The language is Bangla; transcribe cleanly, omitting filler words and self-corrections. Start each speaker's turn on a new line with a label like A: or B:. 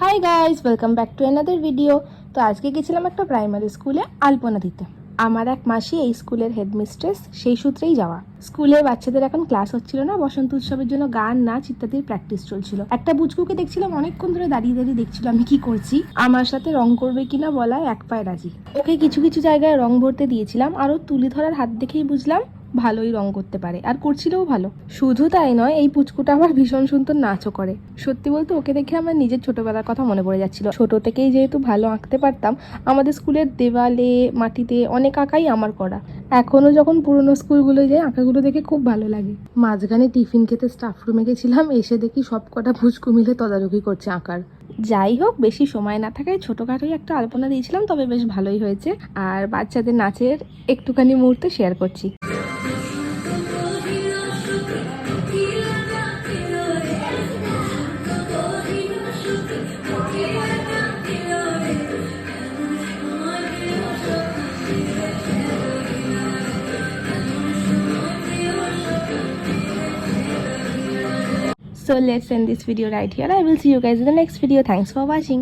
A: Hi guys, welcome back to another video. তো আজকে গেছিলাম একটা প্রাইমারি স্কুলে আলপনা দিতে। আমার এক মাসি এই স্কুলের হেডমিস্ট্রেস, সেই সূত্রেই যাওয়া। স্কুলের বাচ্চাদের এখন ক্লাস হচ্ছিল না, বসন্ত উৎসবের জন্য গান নাচ ইত্যাদির প্র্যাকটিস চলছিল। একটা বুচকুকে দেখছিলাম অনেকক্ষণ ধরে দাঁড়িয়ে দাঁড়িয়ে দেখছিল আমি কি করছি। আমার সাথে রং করবে কিনা বলায় এক পায়ে রাজি। ওকে কিছু কিছু জায়গায় রং ভরতে দিয়েছিলাম, আর ওর তুলি ধরার হাত দেখেই বুঝলাম ভালোই রং করতে পারে, আর করছিলও ভালো। শুধু তাই নয়, এই পুচকুটা আমার ভীষণ সুন্দর নাচও করে। সত্যি বলতে ওকে দেখে আমার নিজের ছোটবেলার কথা মনে পড়ে যাচ্ছিল। ছোট থেকেই যেহেতু ভালো আঁকতে পারতাম, আমাদের স্কুলের দেওয়ালে মাটিতে অনেক আঁকাই আমার করা। এখনো যখন পুরোনো স্কুলগুলো যাই, আঁকাগুলো দেখে খুব ভালো লাগে। মাঝখানে টিফিন খেতে স্টাফ রুমে গেছিলাম, এসে দেখি সব কটা পুচকু মিলে তদারকি করছে আঁকার। যাই হোক, বেশি সময় না থাকায় ছোটোখাটোই একটা আলপনা দিয়েছিলাম, তবে বেশ ভালোই হয়েছে। আর বাচ্চাদের নাচের একটুখানি মুহূর্ত শেয়ার করছি। So let's end this video right here. I will see you guys in the next video. Thanks for watching.